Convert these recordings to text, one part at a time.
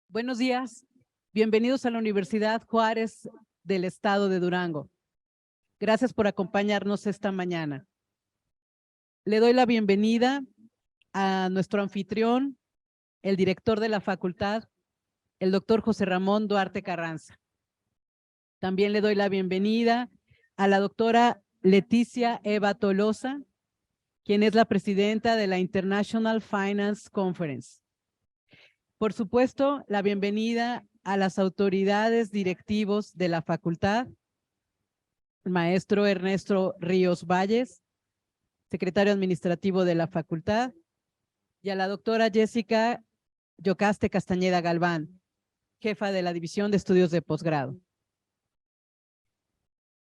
Buenos días, bienvenidos a la Universidad Juárez del Estado de Durango. Gracias por acompañarnos esta mañana. Le doy la bienvenida a nuestro anfitrión, el director de la facultad, el doctor José Ramón Duarte Carranza. También le doy la bienvenida a la doctora Leticia Eva Tolosa, quien es la presidenta de la International Finance Conference. Por supuesto, la bienvenida a las autoridades directivos de la facultad, el maestro Ernesto Ríos Valles, secretario administrativo de la facultad, y a la doctora Jessica Yocaste Castañeda Galván, jefa de la División de Estudios de Posgrado.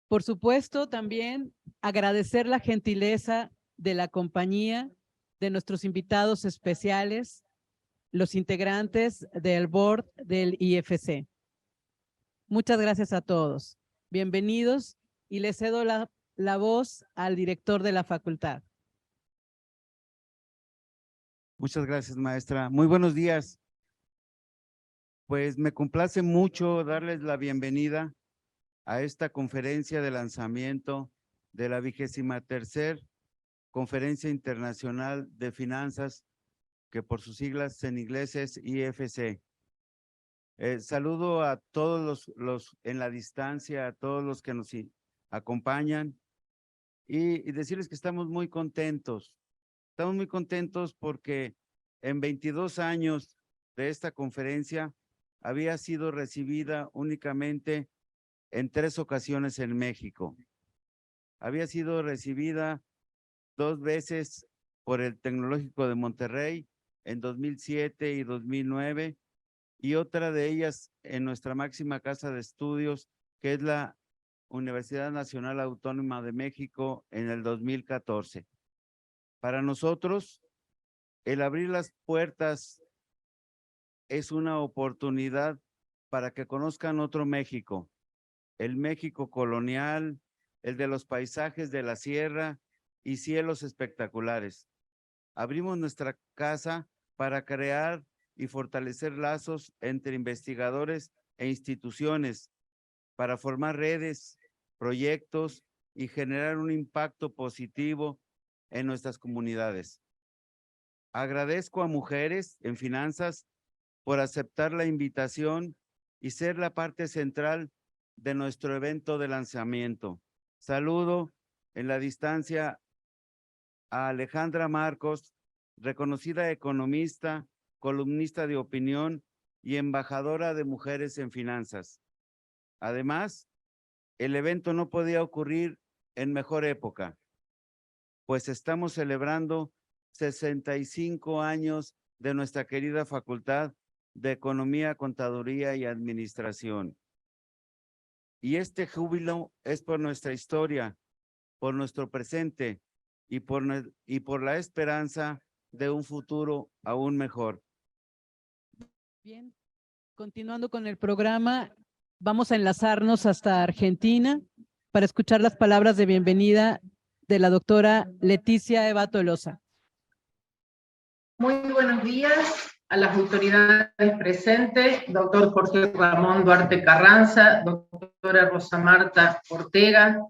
Por supuesto, también agradecer la gentileza de la compañía, de nuestros invitados especiales, los integrantes del board del IFC. Muchas gracias a todos. Bienvenidos y les cedo la voz al director de la facultad. Muchas gracias, maestra. Muy buenos días. Pues me complace mucho darles la bienvenida a esta conferencia de lanzamiento de la 23ª Conferencia Internacional de Finanzas, que por sus siglas en inglés es IFC. Saludo a todos los en la distancia, a todos los que nos acompañan y decirles que estamos muy contentos. Estamos muy contentos porque en 22 años de esta conferencia había sido recibida únicamente en 3 ocasiones en México. Había sido recibida 2 veces por el Tecnológico de Monterrey en 2007 y 2009 y otra de ellas en nuestra máxima casa de estudios, que es la Universidad Nacional Autónoma de México en el 2014. Para nosotros, el abrir las puertas es una oportunidad para que conozcan otro México, el México colonial, el de los paisajes de la sierra y cielos espectaculares. Abrimos nuestra casa para crear y fortalecer lazos entre investigadores e instituciones, para formar redes, proyectos y generar un impacto positivo en nuestras comunidades. Agradezco a Mujeres en Finanzas por aceptar la invitación y ser la parte central de nuestro evento de lanzamiento. Saludo en la distancia a Alejandra Marcos, reconocida economista, columnista de opinión y embajadora de Mujeres en Finanzas. Además, el evento no podía ocurrir en mejor época, pues estamos celebrando 65 años de nuestra querida Facultad de Economía, Contaduría y Administración. Y este júbilo es por nuestra historia, por nuestro presente y por la esperanza de un futuro aún mejor. Bien, continuando con el programa, vamos a enlazarnos hasta Argentina para escuchar las palabras de bienvenida de la doctora Leticia Eva Tolosa. Muy buenos días a las autoridades presentes, doctor Jorge Ramón Duarte Carranza, doctora Rosa Marta Ortega,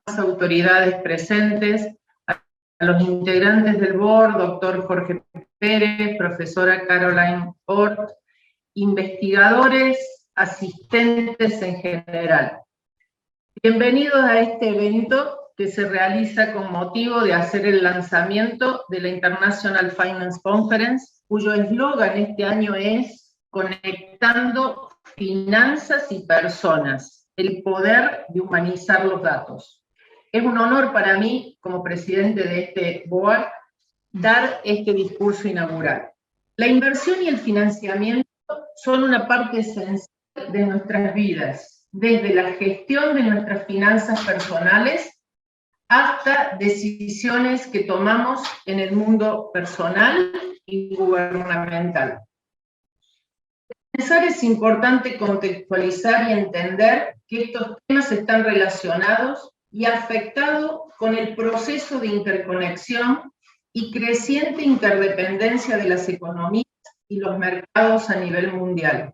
más autoridades presentes, a los integrantes del board, doctor Jorge Pérez, profesora Caroline Ort, investigadores, asistentes en general. Bienvenidos a este evento que se realiza con motivo de hacer el lanzamiento de la International Finance Conference, cuyo eslogan este año es Conectando Finanzas y Personas, el poder de humanizar los datos. Es un honor para mí, como presidente de este board, dar este discurso inaugural. La inversión y el financiamiento son una parte esencial de nuestras vidas, desde la gestión de nuestras finanzas personales hasta decisiones que tomamos en el mundo personal y gubernamental. Es importante contextualizar y entender que estos temas están relacionados y afectados con el proceso de interconexión y creciente interdependencia de las economías y los mercados a nivel mundial.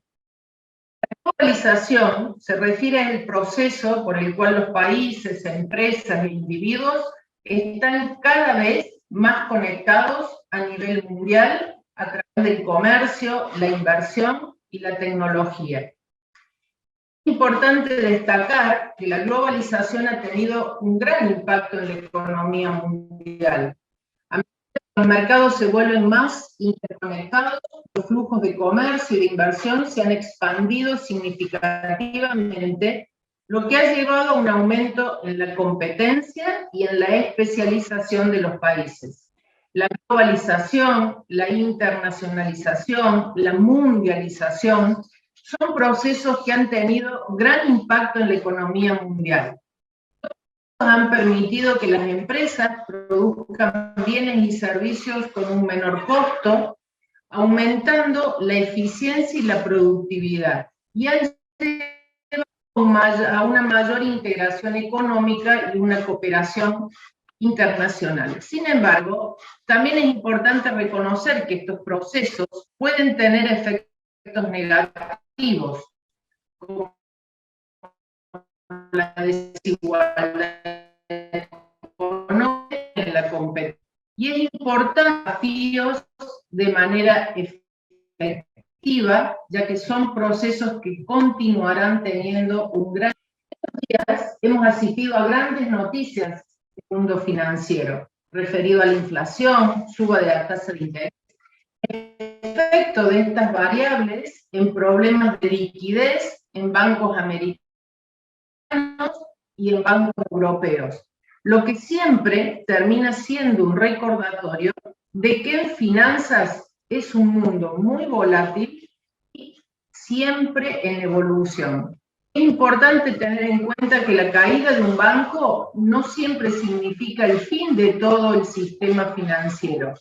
La globalización se refiere al proceso por el cual los países, empresas e individuos están cada vez más conectados a nivel mundial a través del comercio, la inversión y la tecnología. Es importante destacar que la globalización ha tenido un gran impacto en la economía mundial. A medida que los mercados se vuelven más interconectados, los flujos de comercio y de inversión se han expandido significativamente, lo que ha llevado a un aumento en la competencia y en la especialización de los países. La globalización, la internacionalización, la mundialización son procesos que han tenido gran impacto en la economía mundial. Han permitido que las empresas produzcan bienes y servicios con un menor costo, aumentando la eficiencia y la productividad, y han llevado a una mayor integración económica y una cooperación internacional. Sin embargo, también es importante reconocer que estos procesos pueden tener efectos negativos, como la desigualdad económica en la competencia. Y es importante desafíos de manera efectiva, ya que son procesos que continuarán teniendo un gran... Estos días hemos asistido a grandes noticias del mundo financiero, referido a la inflación, suba de la tasa de interés, el efecto de estas variables en problemas de liquidez en bancos americanos y en bancos europeos, lo que siempre termina siendo un recordatorio de que en finanzas es un mundo muy volátil y siempre en evolución. Es importante tener en cuenta que la caída de un banco no siempre significa el fin de todo el sistema financiero.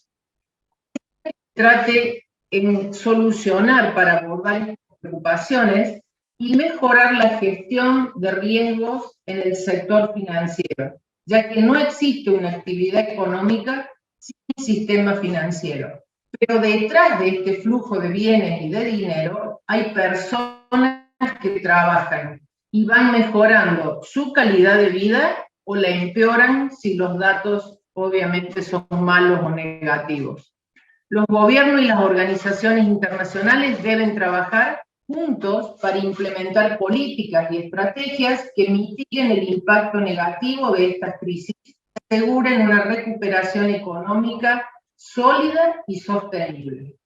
Trate en solucionar para abordar estas preocupaciones y mejorar la gestión de riesgos en el sector financiero, ya que no existe una actividad económica sin un sistema financiero. Pero detrás de este flujo de bienes y de dinero hay personas que trabajan y van mejorando su calidad de vida o la empeoran si los datos obviamente son malos o negativos. Los gobiernos y las organizaciones internacionales deben trabajar juntos para implementar políticas y estrategias que mitiguen el impacto negativo de estas crisis y aseguren una recuperación económica sólida y sostenible.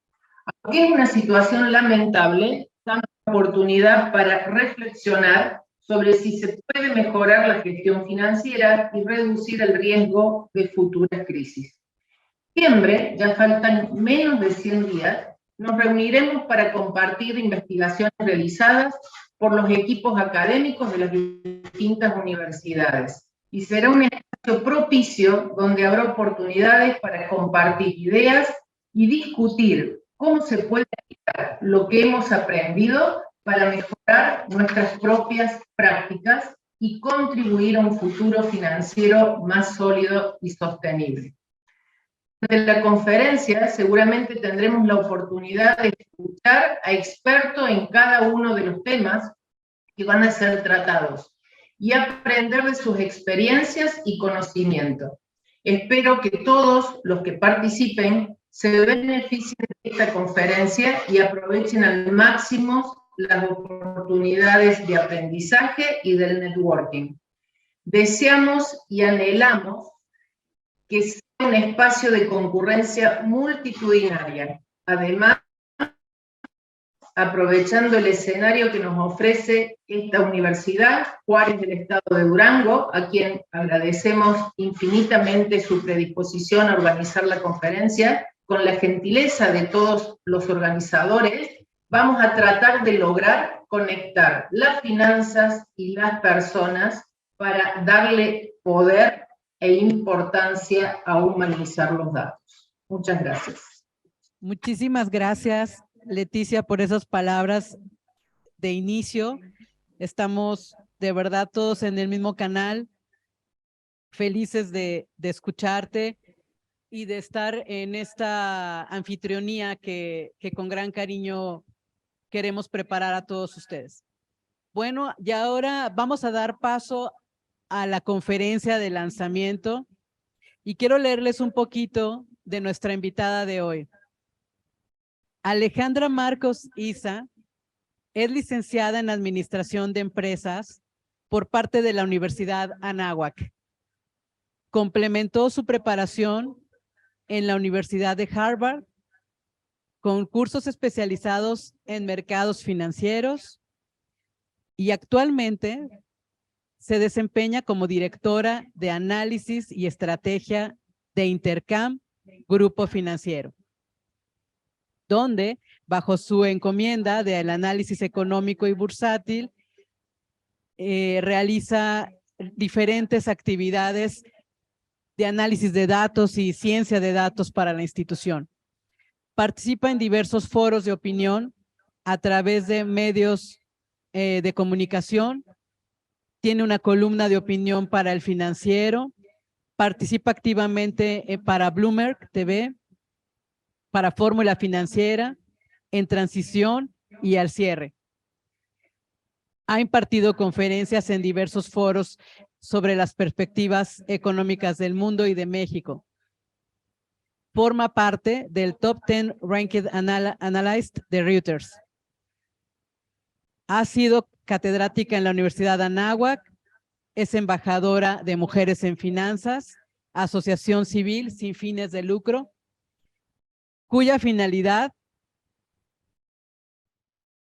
Aunque es una situación lamentable, da una oportunidad para reflexionar sobre si se puede mejorar la gestión financiera y reducir el riesgo de futuras crisis. En septiembre, ya faltan menos de 100 días, nos reuniremos para compartir investigaciones realizadas por los equipos académicos de las distintas universidades. Y será un espacio propicio donde habrá oportunidades para compartir ideas y discutir cómo se puede aplicar lo que hemos aprendido para mejorar nuestras propias prácticas y contribuir a un futuro financiero más sólido y sostenible. En la conferencia seguramente tendremos la oportunidad de escuchar a expertos en cada uno de los temas que van a ser tratados y aprender de sus experiencias y conocimientos. Espero que todos los que participen se beneficien de esta conferencia y aprovechen al máximo las oportunidades de aprendizaje y del networking. Deseamos y anhelamos que sea un espacio de concurrencia multitudinaria. Además, aprovechando el escenario que nos ofrece esta universidad, Juárez del Estado de Durango, a quien agradecemos infinitamente su predisposición a organizar la conferencia, con la gentileza de todos los organizadores, vamos a tratar de lograr conectar las finanzas y las personas para darle poder e importancia a humanizar los datos. Muchas gracias. Muchísimas gracias, Leticia, por esas palabras de inicio. Estamos de verdad todos en el mismo canal, felices de escucharte. y de estar en esta anfitrionía que con gran cariño queremos preparar a todos ustedes. Bueno, y ahora vamos a dar paso a la conferencia de lanzamiento y quiero leerles un poquito de nuestra invitada de hoy. Alejandra Marcos Isa es licenciada en Administración de Empresas por parte de la Universidad Anáhuac. Complementó su preparación en la Universidad de Harvard con cursos especializados en mercados financieros y actualmente se desempeña como directora de análisis y estrategia de Intercam Grupo Financiero, donde bajo su encomienda del análisis económico y bursátil realiza diferentes actividades de análisis de datos y ciencia de datos para la institución. Participa en diversos foros de opinión a través de medios de comunicación. Tiene una columna de opinión para El Financiero. Participa activamente para Bloomberg TV, para Fórmula Financiera, en Transición y Al Cierre. Ha impartido conferencias en diversos foros sobre las perspectivas económicas del mundo y de México. Forma parte del Top 10 Ranked Analyst de Reuters. Ha sido catedrática en la Universidad Anáhuac, es embajadora de Mujeres en Finanzas, asociación civil sin fines de lucro, cuya finalidad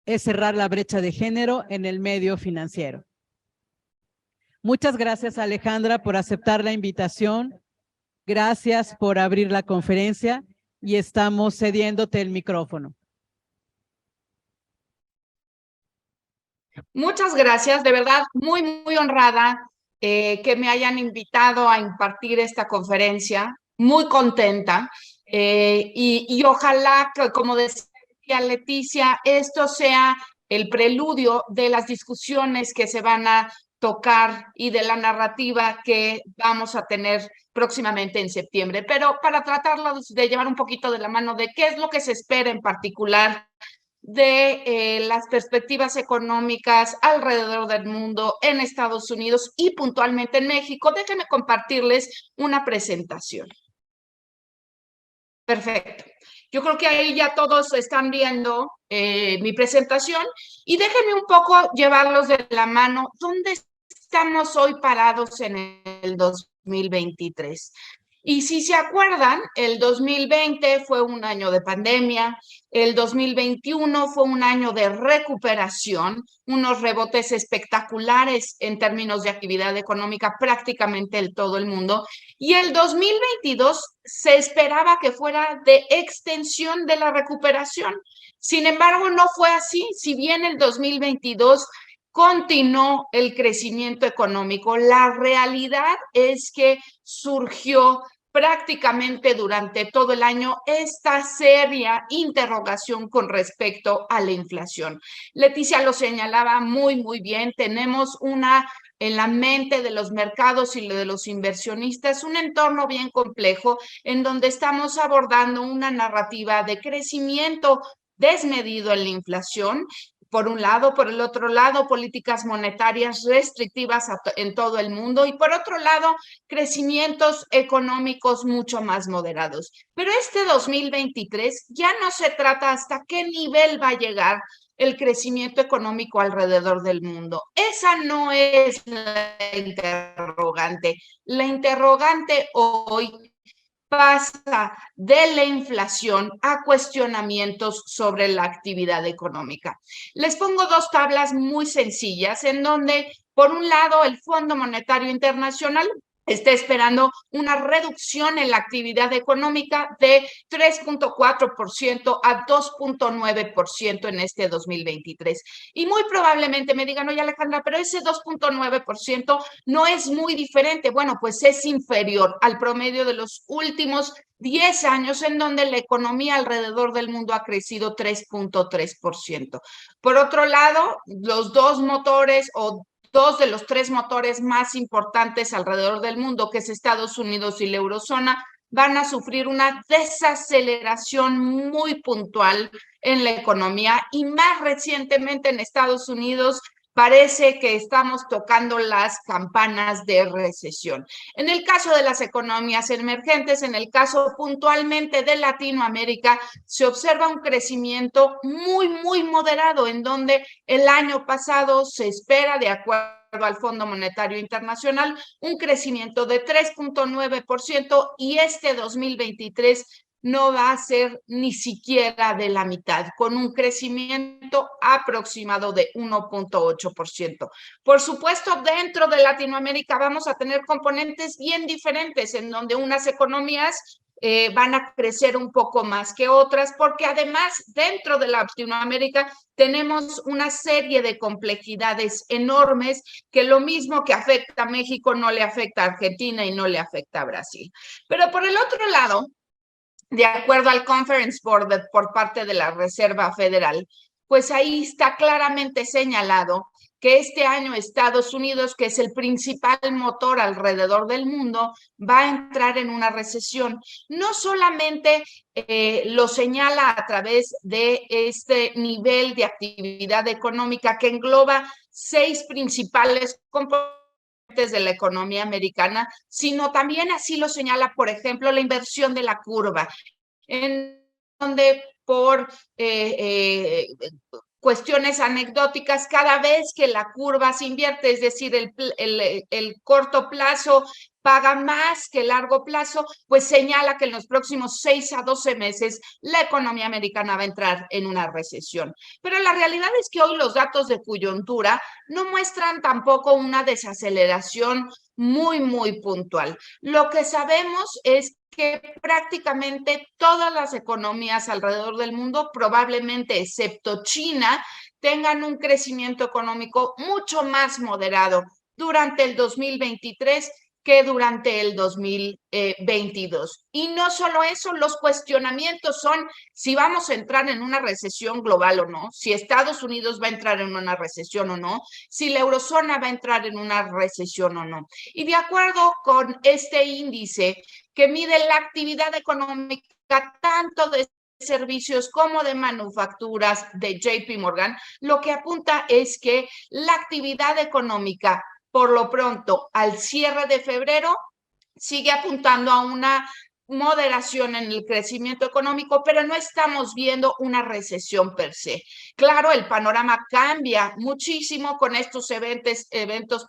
es cerrar la brecha de género en el medio financiero. Muchas gracias, Alejandra, por aceptar la invitación. Gracias por abrir la conferencia y estamos cediéndote el micrófono. Muchas gracias, de verdad, muy honrada que me hayan invitado a impartir esta conferencia, muy contenta y ojalá que, como decía Leticia, esto sea el preludio de las discusiones que se van a tocar y de la narrativa que vamos a tener próximamente en septiembre. Pero para tratarlo de llevar un poquito de la mano de qué es lo que se espera en particular de las perspectivas económicas alrededor del mundo, en Estados Unidos y puntualmente en México, déjenme compartirles una presentación. Perfecto. Yo creo que ahí ya todos están viendo mi presentación y déjenme un poco llevarlos de la mano. ¿Dónde estamos hoy parados en el 2023? Y si se acuerdan, el 2020 fue un año de pandemia, el 2021 fue un año de recuperación, unos rebotes espectaculares en términos de actividad económica prácticamente en todo el mundo, y el 2022 se esperaba que fuera de extensión de la recuperación. Sin embargo, no fue así. Si bien el 2022 continuó el crecimiento económico, la realidad es que surgió prácticamente durante todo el año esta seria interrogación con respecto a la inflación. Leticia lo señalaba muy bien, tenemos en la mente de los mercados y de los inversionistas un entorno bien complejo en donde estamos abordando una narrativa de crecimiento desmedido en la inflación, por un lado, por el otro lado, políticas monetarias restrictivas en todo el mundo y por otro lado, crecimientos económicos mucho más moderados. Pero este 2023 ya no se trata hasta qué nivel va a llegar el crecimiento económico alrededor del mundo. Esa no es la interrogante. La interrogante hoy pasa de la inflación a cuestionamientos sobre la actividad económica. Les pongo dos tablas muy sencillas en donde, por un lado, el Fondo Monetario Internacional está esperando una reducción en la actividad económica de 3.4% a 2.9% en este 2023. Y muy probablemente me digan, oye Alejandra, pero ese 2.9% no es muy diferente. Bueno, pues es inferior al promedio de los últimos 10 años en donde la economía alrededor del mundo ha crecido 3.3%. Por otro lado, los dos motores o dos de los tres motores más importantes alrededor del mundo, que es Estados Unidos y la eurozona, van a sufrir una desaceleración muy puntual en la economía y más recientemente en Estados Unidos parece que estamos tocando las campanas de recesión. En el caso de las economías emergentes, en el caso puntualmente de Latinoamérica, se observa un crecimiento muy moderado, en donde el año pasado se espera, de acuerdo al Fondo Monetario Internacional, un crecimiento de 3.9% y este 2023 no va a ser ni siquiera de la mitad, con un crecimiento aproximado de 1.8%. Por supuesto, dentro de Latinoamérica vamos a tener componentes bien diferentes, en donde unas economías van a crecer un poco más que otras, porque además dentro de Latinoamérica tenemos una serie de complejidades enormes que lo mismo que afecta a México no le afecta a Argentina y no le afecta a Brasil. Pero por el otro lado, de acuerdo al Conference Board por parte de la Reserva Federal, pues ahí está claramente señalado que este año Estados Unidos, que es el principal motor alrededor del mundo, va a entrar en una recesión. No solamente lo señala a través de este nivel de actividad económica que engloba 6 principales componentes de la economía americana, sino también así lo señala, por ejemplo, la inversión de la curva, en donde por cuestiones anecdóticas, cada vez que la curva se invierte, es decir, el corto plazo paga más que el largo plazo, pues señala que en los próximos 6 a 12 meses la economía americana va a entrar en una recesión. Pero la realidad es que hoy los datos de coyuntura no muestran tampoco una desaceleración muy puntual. Lo que sabemos es que prácticamente todas las economías alrededor del mundo, probablemente excepto China, tengan un crecimiento económico mucho más moderado durante el 2023 que durante el 2022. Y no solo eso, los cuestionamientos son si vamos a entrar en una recesión global o no, si Estados Unidos va a entrar en una recesión o no, si la eurozona va a entrar en una recesión o no. Y de acuerdo con este índice que mide la actividad económica tanto de servicios como de manufacturas de JP Morgan, lo que apunta es que la actividad económica, por lo pronto, al cierre de febrero, sigue apuntando a una moderación en el crecimiento económico, pero no estamos viendo una recesión per se. Claro, el panorama cambia muchísimo con estos eventos,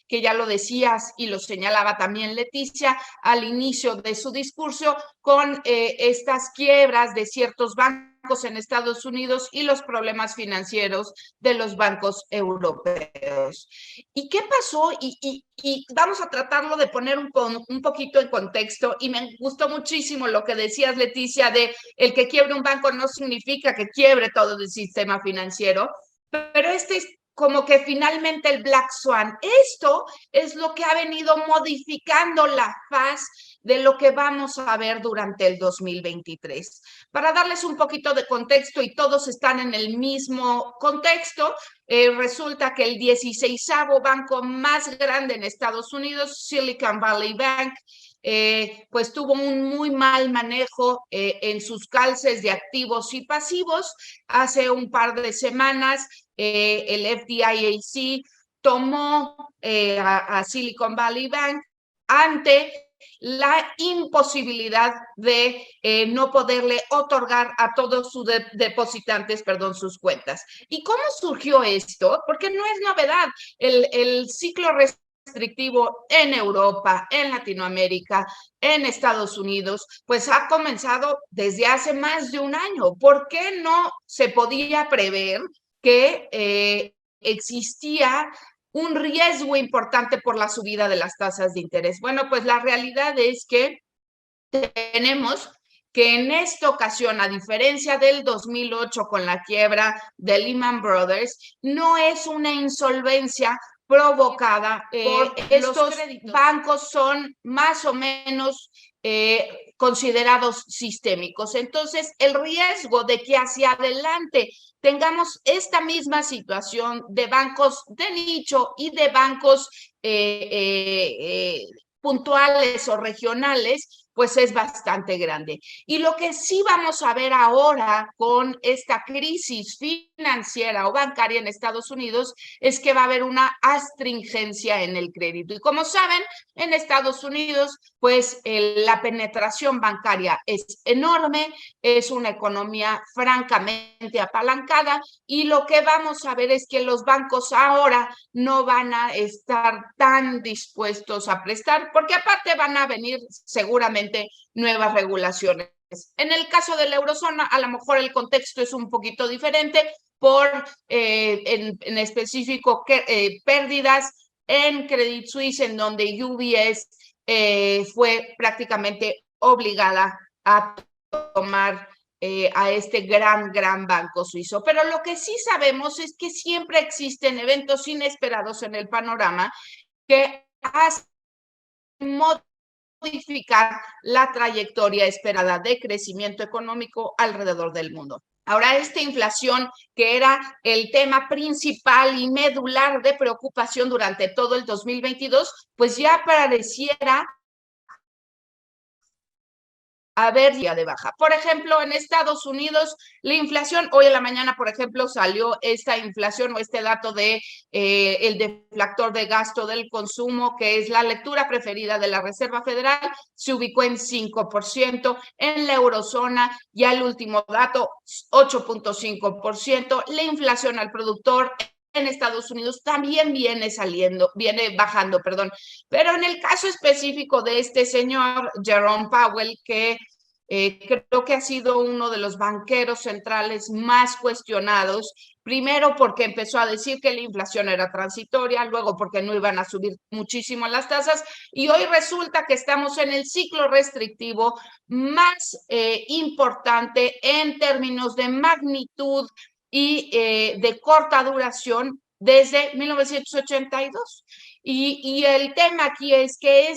que ya lo decías y lo señalaba también Leticia al inicio de su discurso, con estas quiebras de ciertos bancos en Estados Unidos y los problemas financieros de los bancos europeos. ¿Y qué pasó? Y vamos a tratarlo de poner un poquito en contexto, y me gustó muchísimo lo que decías, Leticia, de el que quiebre un banco no significa que quiebre todo el sistema financiero, pero este es como que finalmente el Black Swan. Esto es lo que ha venido modificando la faz de lo que vamos a ver durante el 2023. Para darles un poquito de contexto, y todos están en el mismo contexto, resulta que el 16º banco más grande en Estados Unidos, Silicon Valley Bank, pues tuvo un muy mal manejo en sus calces de activos y pasivos. Hace un par de semanas, el FDIC tomó a Silicon Valley Bank ante la imposibilidad de no poderle otorgar a todos sus depositantes, sus cuentas. ¿Y cómo surgió esto? Porque no es novedad. El ciclo restrictivo en Europa, en Latinoamérica, en Estados Unidos, pues ha comenzado desde hace más de un año. ¿Por qué no se podía prever que existía un riesgo importante por la subida de las tasas de interés? Bueno, pues la realidad es que tenemos que en esta ocasión, a diferencia del 2008 con la quiebra de Lehman Brothers, no es una insolvencia provocada por estos bancos, son más o menos considerados sistémicos. Entonces, el riesgo de que hacia adelante tengamos esta misma situación de bancos de nicho y de bancos puntuales o regionales, pues es bastante grande. Y lo que sí vamos a ver ahora con esta crisis financiera o bancaria en Estados Unidos es que va a haber una astringencia en el crédito. Y como saben, en Estados Unidos, pues la penetración bancaria es enorme, es una economía francamente apalancada y lo que vamos a ver es que los bancos ahora no van a estar tan dispuestos a prestar, porque aparte van a venir seguramente nuevas regulaciones. En el caso de la eurozona, a lo mejor el contexto es un poquito diferente por, en específico, pérdidas en Credit Suisse, en donde UBS fue prácticamente obligada a tomar a este gran banco suizo. Pero lo que sí sabemos es que siempre existen eventos inesperados en el panorama que hacen modificar la trayectoria esperada de crecimiento económico alrededor del mundo. Ahora, esta inflación, que era el tema principal y medular de preocupación durante todo el 2022, pues ya pareciera haber día de baja. Por ejemplo, en Estados Unidos, la inflación, hoy en la mañana, por ejemplo, salió esta inflación o este dato de el deflactor de gasto del consumo, que es la lectura preferida de la Reserva Federal, se ubicó en 5%, en la eurozona, ya el último dato, 8.5%, la inflación al productor en Estados Unidos también viene bajando, pero en el caso específico de este señor Jerome Powell, que creo que ha sido uno de los banqueros centrales más cuestionados, primero porque empezó a decir que la inflación era transitoria, luego porque no iban a subir muchísimo las tasas, y hoy resulta que estamos en el ciclo restrictivo más importante en términos de magnitud y de corta duración desde 1982. Y el tema aquí es que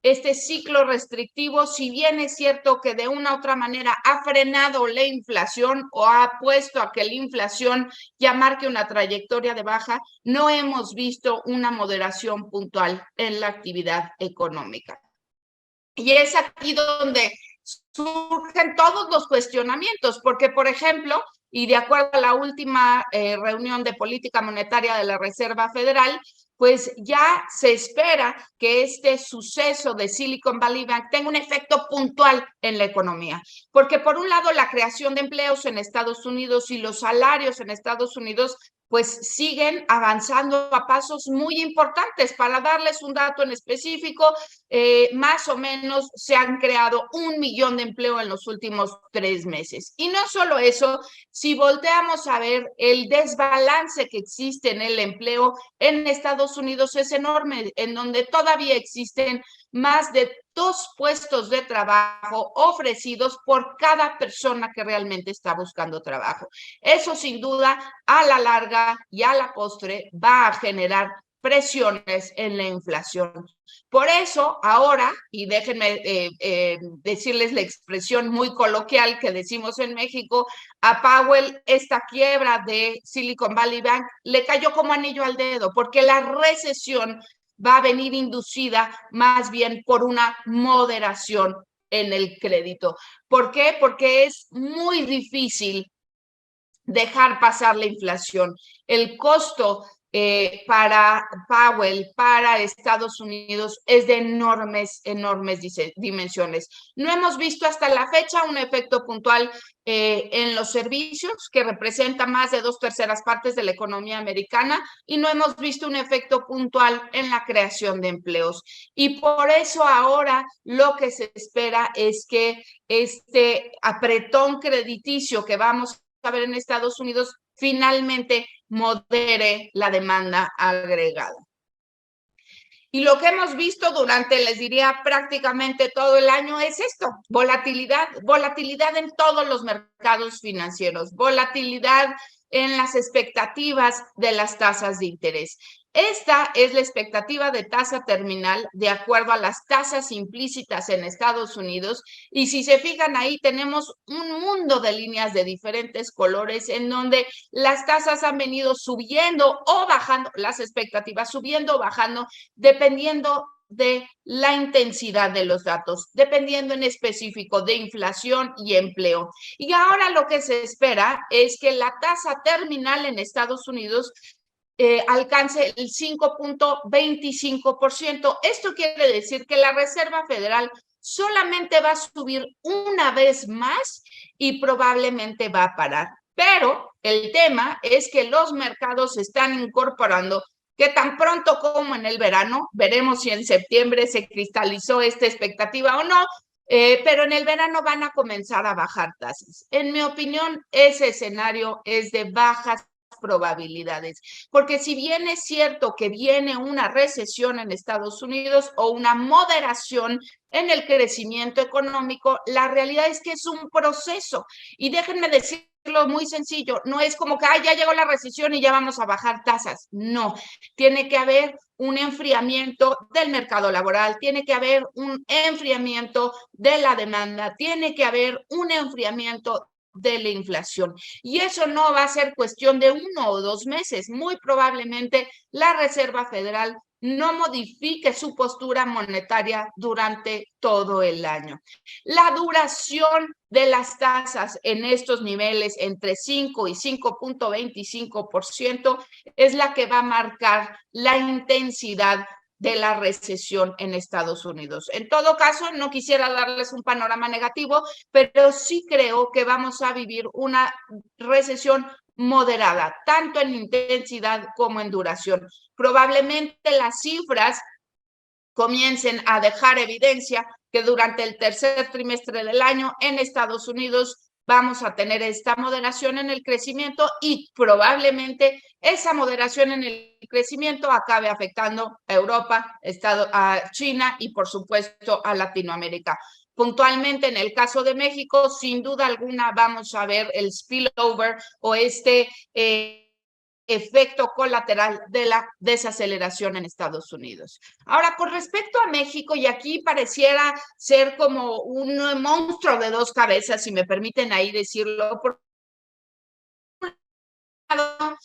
este ciclo restrictivo, si bien es cierto que de una u otra manera ha frenado la inflación o ha puesto a que la inflación ya marque una trayectoria de baja, no hemos visto una moderación puntual en la actividad económica. Y es aquí donde surgen todos los cuestionamientos, porque, por ejemplo, y de acuerdo a la última reunión de política monetaria de la Reserva Federal, pues ya se espera que este suceso de Silicon Valley Bank tenga un efecto puntual en la economía. Porque por un lado, la creación de empleos en Estados Unidos y los salarios en Estados Unidos pues siguen avanzando a pasos muy importantes. Para darles un dato en específico, más o menos se han creado 1 millón de empleo en los últimos 3 meses. Y no solo eso, si volteamos a ver el desbalance que existe en el empleo en Estados Unidos es enorme, en donde todavía existen más de 2 puestos de trabajo ofrecidos por cada persona que realmente está buscando trabajo. Eso sin duda a la larga y a la postre va a generar presiones en la inflación. Por eso ahora, y déjenme decirles la expresión muy coloquial que decimos en México, a Powell esta quiebra de Silicon Valley Bank le cayó como anillo al dedo, porque la recesión va a venir inducida más bien por una moderación en el crédito. ¿Por qué? Porque es muy difícil dejar pasar la inflación. El costo para Powell, para Estados Unidos, es de enormes dimensiones. No hemos visto hasta la fecha un efecto puntual en los servicios, que representa más de 2/3 partes de la economía americana, y no hemos visto un efecto puntual en la creación de empleos. Y por eso ahora lo que se espera es que este apretón crediticio que vamos a ver en Estados Unidos finalmente modere la demanda agregada. Y lo que hemos visto durante, les diría, prácticamente todo el año es esto: volatilidad en todos los mercados financieros, volatilidad en las expectativas de las tasas de interés. Esta es la expectativa de tasa terminal de acuerdo a las tasas implícitas en Estados Unidos, y si se fijan ahí tenemos un mundo de líneas de diferentes colores en donde las tasas han venido subiendo o bajando, las expectativas subiendo o bajando dependiendo de la intensidad de los datos, dependiendo en específico de inflación y empleo. Y ahora lo que se espera es que la tasa terminal en Estados Unidos alcance el 5.25%. Esto quiere decir que la Reserva Federal solamente va a subir una vez más y probablemente va a parar. Pero el tema es que los mercados están incorporando que tan pronto como en el verano, veremos si en septiembre se cristalizó esta expectativa o no, pero en el verano van a comenzar a bajar tasas. En mi opinión, ese escenario es de bajas probabilidades, porque si bien es cierto que viene una recesión en Estados Unidos o una moderación en el crecimiento económico, la realidad es que es un proceso. Y déjenme decirlo muy sencillo, no es como que ya llegó la recesión y ya vamos a bajar tasas. No, tiene que haber un enfriamiento del mercado laboral, tiene que haber un enfriamiento de la demanda, tiene que haber un enfriamiento de la inflación. Y eso no va a ser cuestión de 1 o 2 meses. Muy probablemente la Reserva Federal no modifique su postura monetaria durante todo el año. La duración de las tasas en estos niveles entre 5 y 5.25% es la que va a marcar la intensidad de la recesión en Estados Unidos. En todo caso, no quisiera darles un panorama negativo, pero sí creo que vamos a vivir una recesión moderada, tanto en intensidad como en duración. Probablemente las cifras comiencen a dejar evidencia que durante el tercer trimestre del año en Estados Unidos vamos a tener esta moderación en el crecimiento y probablemente esa moderación en el crecimiento acabe afectando a Europa, a China y por supuesto a Latinoamérica. Puntualmente en el caso de México, sin duda alguna vamos a ver el spillover o este efecto colateral de la desaceleración en Estados Unidos. Ahora, con respecto a México, y aquí pareciera ser como un monstruo de 2 cabezas, si me permiten ahí decirlo, por un lado,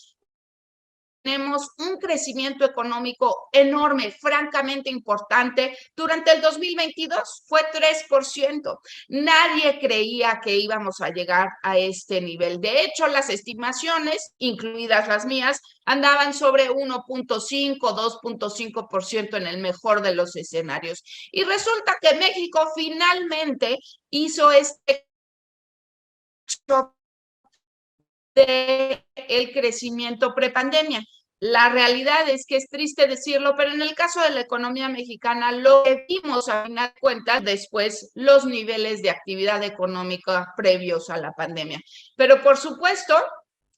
tenemos un crecimiento económico enorme, francamente importante. Durante el 2022 fue 3%. Nadie creía que íbamos a llegar a este nivel. De hecho, las estimaciones, incluidas las mías, andaban sobre 1.5, 2.5% en el mejor de los escenarios. Y resulta que México finalmente hizo este del crecimiento prepandemia. La realidad es que es triste decirlo, pero en el caso de la economía mexicana, lo que vimos a final de cuentas después los niveles de actividad económica previos a la pandemia. Pero por supuesto,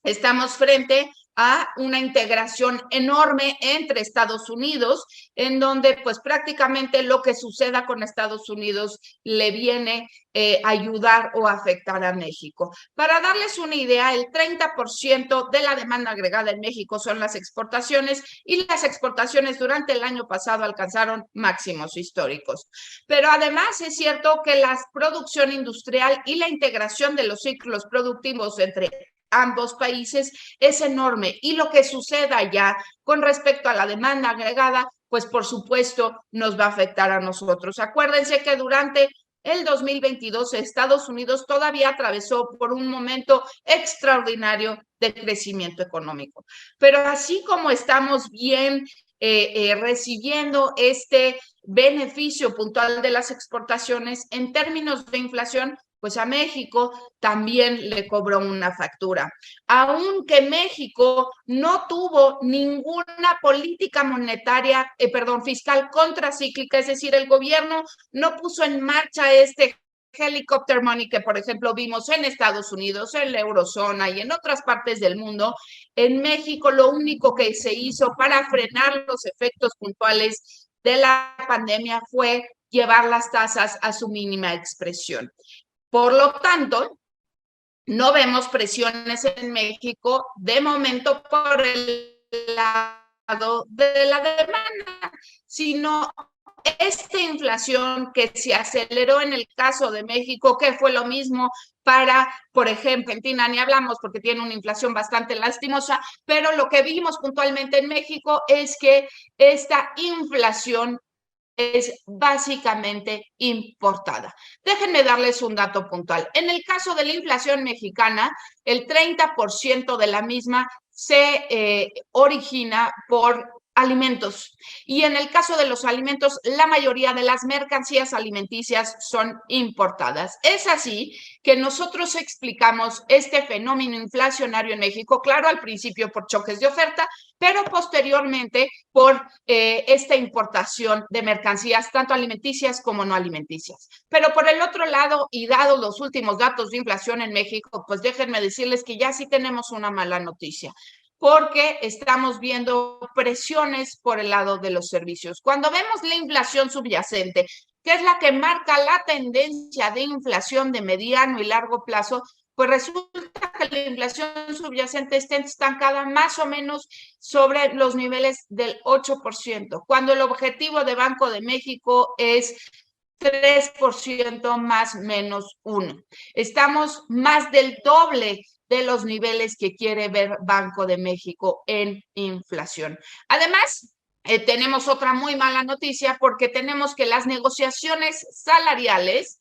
estamos frente a una integración enorme entre Estados Unidos, en donde pues prácticamente lo que suceda con Estados Unidos le viene a ayudar o afectar a México. Para darles una idea, el 30% de la demanda agregada en México son las exportaciones y las exportaciones durante el año pasado alcanzaron máximos históricos. Pero además es cierto que la producción industrial y la integración de los ciclos productivos entre ambos países es enorme y lo que suceda allá con respecto a la demanda agregada, pues por supuesto nos va a afectar a nosotros. Acuérdense que durante el 2022 Estados Unidos todavía atravesó por un momento extraordinario de crecimiento económico. Pero así como estamos bien recibiendo este beneficio puntual de las exportaciones en términos de inflación, pues a México también le cobró una factura. Aunque México no tuvo ninguna política monetaria, fiscal contracíclica, es decir, el gobierno no puso en marcha este helicopter money que, por ejemplo, vimos en Estados Unidos, en la eurozona y en otras partes del mundo. En México lo único que se hizo para frenar los efectos puntuales de la pandemia fue llevar las tasas a su mínima expresión. Por lo tanto, no vemos presiones en México de momento por el lado de la demanda, sino esta inflación que se aceleró en el caso de México, que fue lo mismo para, por ejemplo, Argentina, ni hablamos porque tiene una inflación bastante lastimosa, pero lo que vimos puntualmente en México es que esta inflación es básicamente importada. Déjenme darles un dato puntual. En el caso de la inflación mexicana, el 30% de la misma se origina por alimentos. Y en el caso de los alimentos, la mayoría de las mercancías alimenticias son importadas. Es así que nosotros explicamos este fenómeno inflacionario en México, claro, al principio por choques de oferta, pero posteriormente por esta importación de mercancías, tanto alimenticias como no alimenticias. Pero por el otro lado, y dado los últimos datos de inflación en México, pues déjenme decirles que ya sí tenemos una mala noticia, porque estamos viendo presiones por el lado de los servicios. Cuando vemos la inflación subyacente, que es la que marca la tendencia de inflación de mediano y largo plazo, pues resulta que la inflación subyacente está estancada más o menos sobre los niveles del 8%, cuando el objetivo de Banco de México es 3% más menos 1. Estamos más del doble de los niveles que quiere ver Banco de México en inflación. Además, tenemos otra muy mala noticia porque tenemos que las negociaciones salariales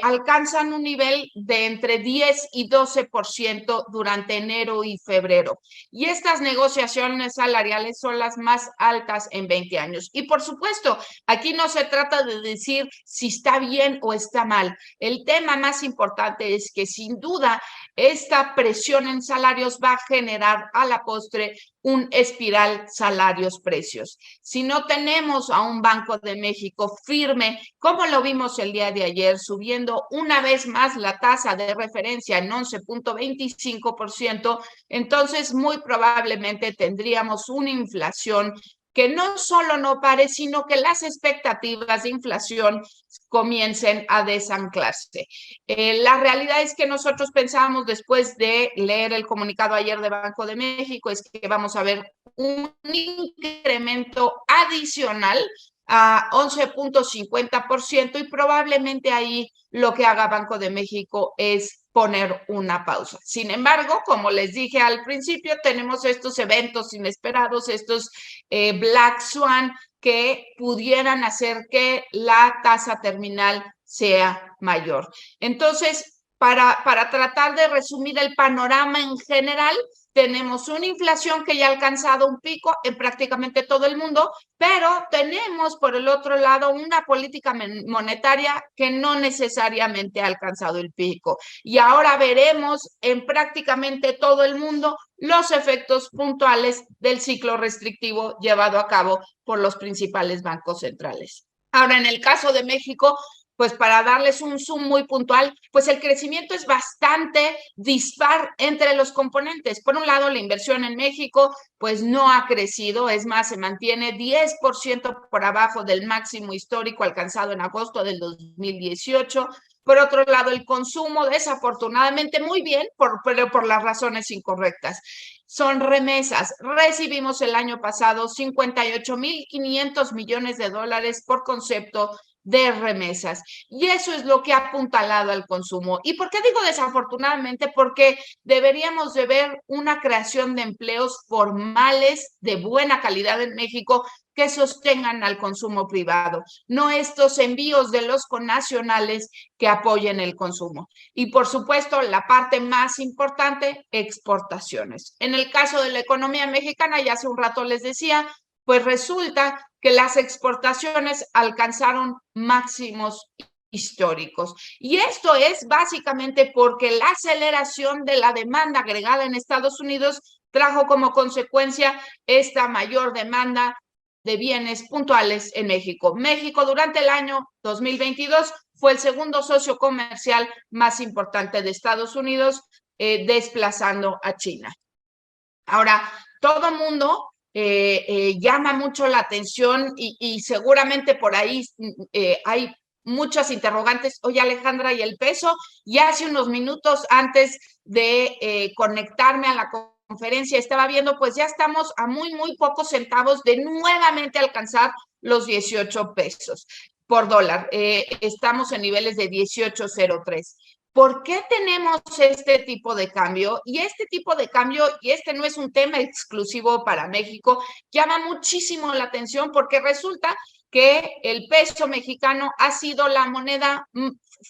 alcanzan un nivel de entre 10 y 12% durante enero y febrero. Y estas negociaciones salariales son las más altas en 20 años. Y por supuesto, aquí no se trata de decir si está bien o está mal. El tema más importante es que sin duda esta presión en salarios va a generar a la postre un espiral salarios-precios. Si no tenemos a un Banco de México firme, como lo vimos el día de ayer, subiendo una vez más la tasa de referencia en 11.25%, entonces muy probablemente tendríamos una inflación que no solo no pare, sino que las expectativas de inflación comiencen a desanclarse. La realidad es que nosotros pensábamos, después de leer el comunicado ayer de Banco de México, es que vamos a ver un incremento adicional a 11.50% y probablemente ahí lo que haga Banco de México es poner una pausa. Sin embargo, como les dije al principio, tenemos estos eventos inesperados, estos Black Swan, que pudieran hacer que la tasa terminal sea mayor. Entonces, para tratar de resumir el panorama en general, tenemos una inflación que ya ha alcanzado un pico en prácticamente todo el mundo, pero tenemos por el otro lado una política monetaria que no necesariamente ha alcanzado el pico. Y ahora veremos en prácticamente todo el mundo los efectos puntuales del ciclo restrictivo llevado a cabo por los principales bancos centrales. Ahora, en el caso de México, pues para darles un zoom muy puntual, pues el crecimiento es bastante dispar entre los componentes. Por un lado, la inversión en México pues no ha crecido, es más, se mantiene 10% por abajo del máximo histórico alcanzado en agosto del 2018. Por otro lado, el consumo, desafortunadamente, muy bien, pero por las razones incorrectas. Son remesas. Recibimos el año pasado 58.500 millones de dólares por concepto de remesas. Y eso es lo que ha apuntalado al consumo. ¿Y por qué digo desafortunadamente? Porque deberíamos de ver una creación de empleos formales de buena calidad en México que sostengan al consumo privado, no estos envíos de los connacionales que apoyen el consumo. Y por supuesto, la parte más importante, exportaciones. En el caso de la economía mexicana, ya hace un rato les decía, pues resulta que las exportaciones alcanzaron máximos históricos. Y esto es básicamente porque la aceleración de la demanda agregada en Estados Unidos trajo como consecuencia esta mayor demanda de bienes puntuales en México. México durante el año 2022 fue el segundo socio comercial más importante de Estados Unidos, desplazando a China. Ahora, todo mundo llama mucho la atención y seguramente por ahí hay muchas interrogantes. Oye, Alejandra, ¿y el peso? Y hace unos minutos antes de conectarme a la conferencia estaba viendo, pues ya estamos a muy pocos centavos de nuevamente alcanzar los 18 pesos por dólar. Estamos en niveles de 18.03. ¿Por qué tenemos este tipo de cambio? Y este tipo de cambio, y este no es un tema exclusivo para México, llama muchísimo la atención porque resulta que el peso mexicano ha sido la moneda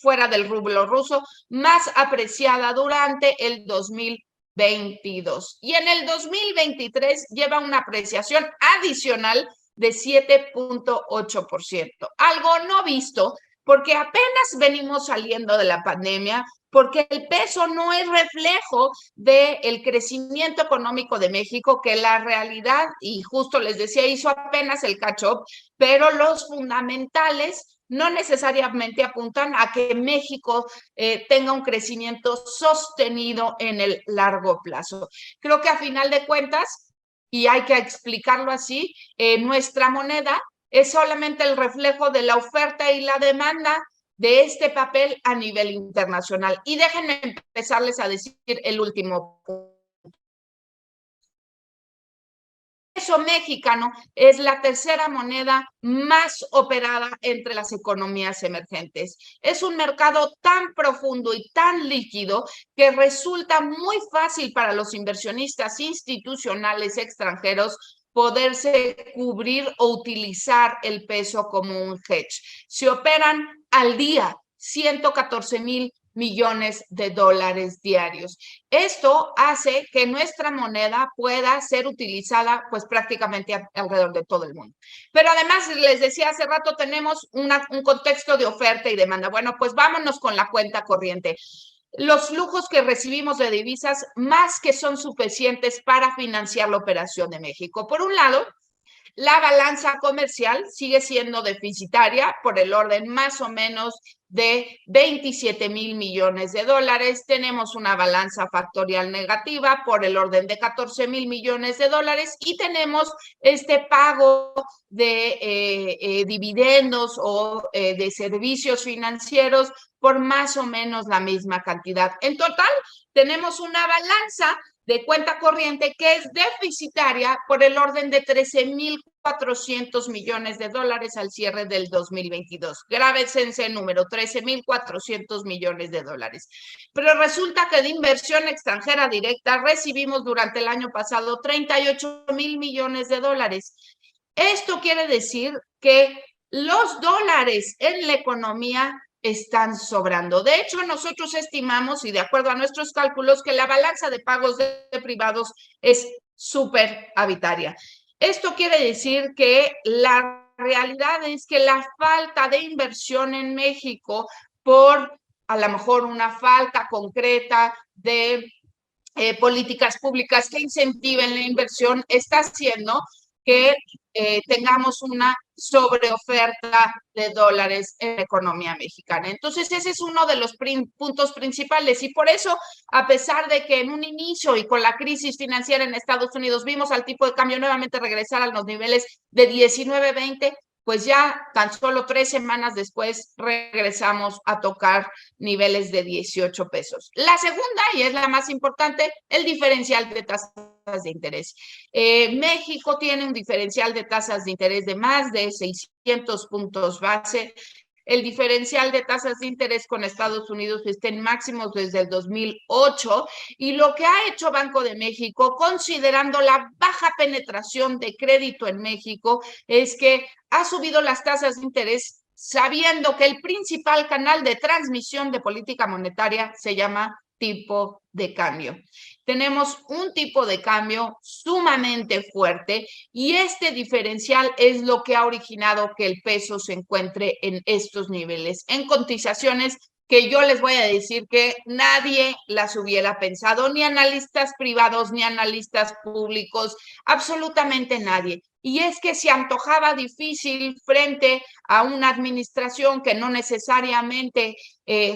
fuera del rublo ruso más apreciada durante el 2022. Y en el 2023 lleva una apreciación adicional de 7.8%, algo no visto porque apenas venimos saliendo de la pandemia, porque el peso no es reflejo del crecimiento económico de México, que la realidad, y justo les decía, hizo apenas el catch-up, pero los fundamentales no necesariamente apuntan a que México tenga un crecimiento sostenido en el largo plazo. Creo que a final de cuentas, y hay que explicarlo así, nuestra moneda es solamente el reflejo de la oferta y la demanda de este papel a nivel internacional. Y déjenme empezarles a decir el último punto. El peso mexicano es la tercera moneda más operada entre las economías emergentes. Es un mercado tan profundo y tan líquido que resulta muy fácil para los inversionistas institucionales extranjeros poderse cubrir o utilizar el peso como un hedge. Se operan al día 114,000 millones de dólares diarios. Esto hace que nuestra moneda pueda ser utilizada pues prácticamente alrededor de todo el mundo. Pero además, les decía hace rato, tenemos un contexto de oferta y demanda. Bueno, pues vámonos con la cuenta corriente. Los flujos que recibimos de divisas más que son suficientes para financiar la operación de México. Por un lado, la balanza comercial sigue siendo deficitaria por el orden más o menos de 27,000 millones de dólares. Tenemos una balanza factorial negativa por el orden de 14,000 millones de dólares y tenemos este pago de dividendos o de servicios financieros por más o menos la misma cantidad. En total, tenemos una balanza de cuenta corriente que es deficitaria por el orden de 13,400 millones de dólares al cierre del 2022. Grábense ese número, 13,400 millones de dólares. Pero resulta que de inversión extranjera directa recibimos durante el año pasado 38,000 millones de dólares. Esto quiere decir que los dólares en la economía están sobrando. De hecho, nosotros estimamos, y de acuerdo a nuestros cálculos, que la balanza de pagos de privados es súper habitaria. Esto quiere decir que la realidad es que la falta de inversión en México por a lo mejor una falta concreta de políticas públicas que incentiven la inversión está haciendo que tengamos una sobreoferta de dólares en la economía mexicana. Entonces, ese es uno de los puntos principales y por eso, a pesar de que en un inicio y con la crisis financiera en Estados Unidos vimos al tipo de cambio nuevamente regresar a los niveles de 19.20, pues ya tan solo 3 semanas después regresamos a tocar niveles de 18 pesos. La segunda, y es la más importante, el diferencial de tasas de interés. México tiene un diferencial de tasas de interés de más de 600 puntos base. El diferencial de tasas de interés con Estados Unidos está en máximos desde el 2008 y lo que ha hecho Banco de México, considerando la baja penetración de crédito en México, es que ha subido las tasas de interés sabiendo que el principal canal de transmisión de política monetaria se llama tipo de cambio. Tenemos un tipo de cambio sumamente fuerte y este diferencial es lo que ha originado que el peso se encuentre en estos niveles, en cotizaciones que yo les voy a decir que nadie las hubiera pensado, ni analistas privados, ni analistas públicos, absolutamente nadie. Y es que se antojaba difícil frente a una administración que no necesariamente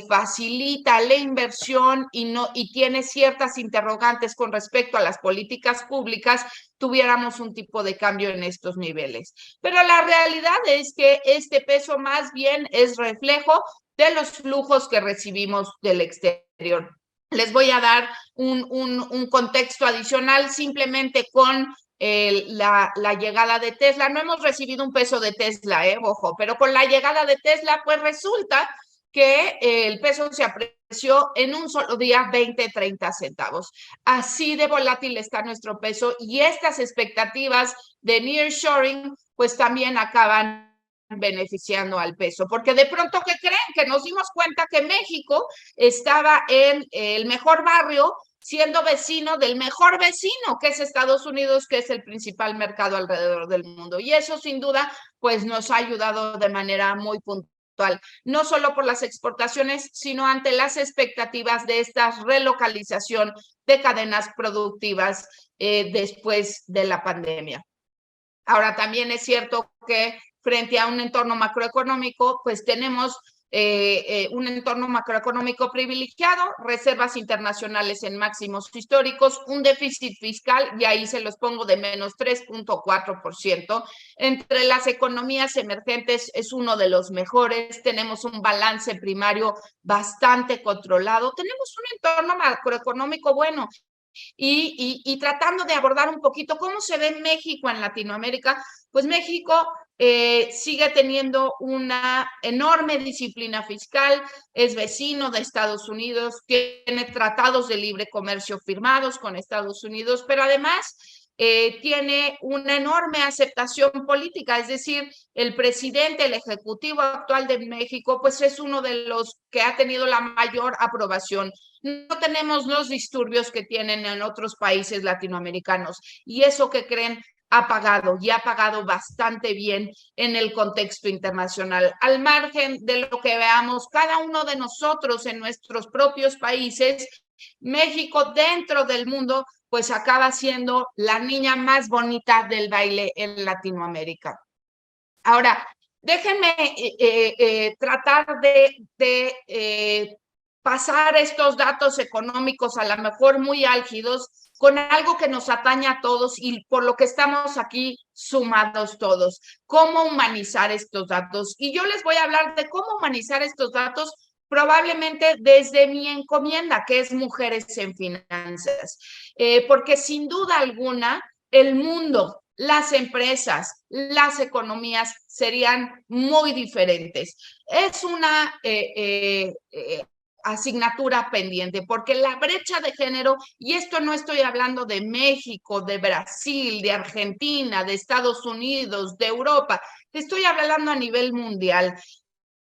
facilita la inversión y tiene ciertas interrogantes con respecto a las políticas públicas, tuviéramos un tipo de cambio en estos niveles. Pero la realidad es que este peso más bien es reflejo de los flujos que recibimos del exterior. Les voy a dar un contexto adicional simplemente con la llegada de Tesla. No hemos recibido un peso de Tesla, ojo, pero con la llegada de Tesla, pues resulta que el peso se apreció en un solo día 20-30 centavos. Así de volátil está nuestro peso y estas expectativas de nearshoring pues también acaban beneficiando al peso, porque de pronto, ¿qué creen? Que nos dimos cuenta que México estaba en el mejor barrio, siendo vecino del mejor vecino, que es Estados Unidos, que es el principal mercado alrededor del mundo. Y eso, sin duda, pues nos ha ayudado de manera muy puntual, no solo por las exportaciones, sino ante las expectativas de esta relocalización de cadenas productivas después de la pandemia. Ahora, también es cierto que frente a un entorno macroeconómico, pues tenemos un entorno macroeconómico privilegiado, reservas internacionales en máximos históricos, un déficit fiscal, y ahí se los pongo, de menos 3.4%. Entre las economías emergentes es uno de los mejores, tenemos un balance primario bastante controlado, tenemos un entorno macroeconómico bueno. Y tratando de abordar un poquito cómo se ve México en Latinoamérica, pues México sigue teniendo una enorme disciplina fiscal, es vecino de Estados Unidos, tiene tratados de libre comercio firmados con Estados Unidos, pero además tiene una enorme aceptación política, es decir, el presidente, el ejecutivo actual de México, pues es uno de los que ha tenido la mayor aprobación. No tenemos los disturbios que tienen en otros países latinoamericanos, y eso que creen ha pagado, y ha pagado bastante bien en el contexto internacional. Al margen de lo que veamos cada uno de nosotros en nuestros propios países, México dentro del mundo pues acaba siendo la niña más bonita del baile en Latinoamérica. Ahora, déjenme tratar de pasar estos datos económicos, a lo mejor muy álgidos, con algo que nos atañe a todos y por lo que estamos aquí sumados todos. ¿Cómo humanizar estos datos? Y yo les voy a hablar de cómo humanizar estos datos probablemente desde mi encomienda, que es Mujeres en Finanzas. Porque sin duda alguna, el mundo, las empresas, las economías serían muy diferentes. Es una asignatura pendiente, porque la brecha de género, y esto no estoy hablando de México, de Brasil, de Argentina, de Estados Unidos, de Europa, estoy hablando a nivel mundial.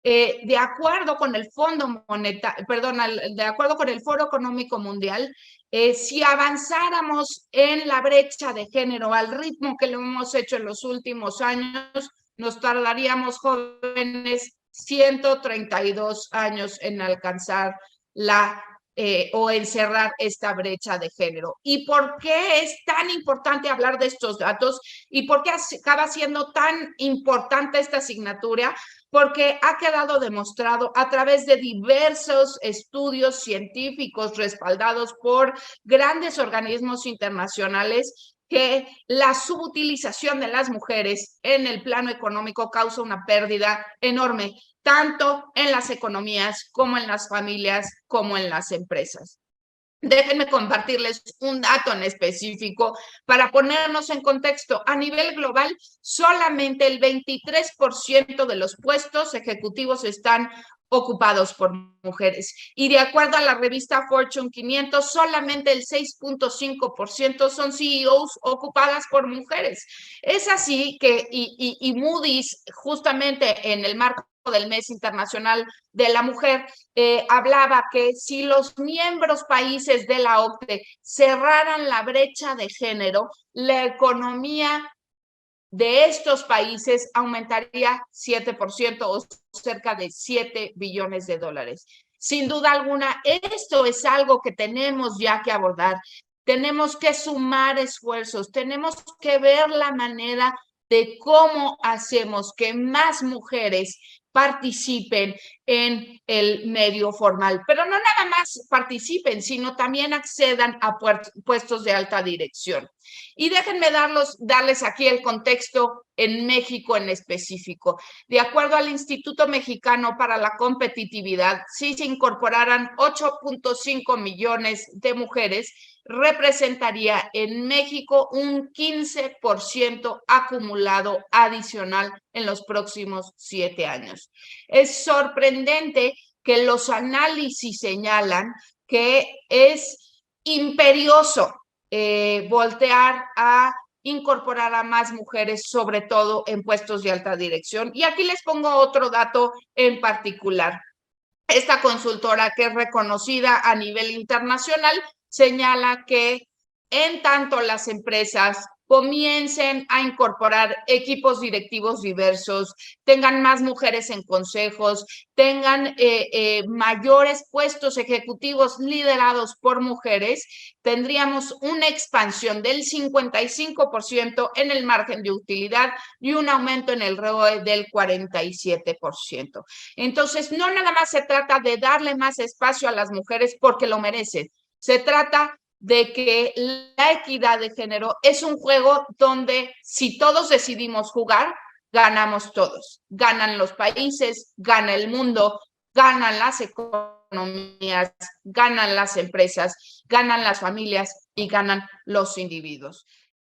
De acuerdo con el Fondo Monetario, perdón, de acuerdo con el Foro Económico Mundial, si avanzáramos en la brecha de género al ritmo que lo hemos hecho en los últimos años, nos tardaríamos, jóvenes, 132 años en alcanzar o encerrar esta brecha de género. ¿Y por qué es tan importante hablar de estos datos? ¿Y por qué acaba siendo tan importante esta asignatura? Porque ha quedado demostrado a través de diversos estudios científicos respaldados por grandes organismos internacionales que la subutilización de las mujeres en el plano económico causa una pérdida enorme, tanto en las economías como en las familias, como en las empresas. Déjenme compartirles un dato en específico para ponernos en contexto. A nivel global, solamente el 23% de los puestos ejecutivos están ocupados por mujeres. Y de acuerdo a la revista Fortune 500, solamente el 6.5% son CEOs ocupadas por mujeres. Es así que, y Moody's, justamente en el marco del Mes Internacional de la Mujer, hablaba que si los miembros países de la OCDE cerraran la brecha de género, la economía de estos países aumentaría 7% o cerca de 7 billones de dólares. Sin duda alguna, esto es algo que tenemos ya que abordar. Tenemos que sumar esfuerzos, tenemos que ver la manera de cómo hacemos que más mujeres participen en el medio formal, pero no nada más participen, sino también accedan a puestos de alta dirección. Y déjenme darles aquí el contexto en México en específico. De acuerdo al Instituto Mexicano para la Competitividad, si se incorporaran 8.5 millones de mujeres, representaría en México un 15% acumulado adicional en los próximos 7 años. Es sorprendente que los análisis señalan que es imperioso voltear a incorporar a más mujeres, sobre todo en puestos de alta dirección. Y aquí les pongo otro dato en particular. Esta consultora, que es reconocida a nivel internacional, señala que en tanto las empresas comiencen a incorporar equipos directivos diversos, tengan más mujeres en consejos, tengan mayores puestos ejecutivos liderados por mujeres, tendríamos una expansión del 55% en el margen de utilidad y un aumento en el ROE del 47%. Entonces, no nada más se trata de darle más espacio a las mujeres porque lo merecen, se trata de que la equidad de género es un juego donde si todos decidimos jugar, ganamos todos. Ganan los países, gana el mundo, ganan las economías, ganan las empresas, ganan las familias y ganan los individuos.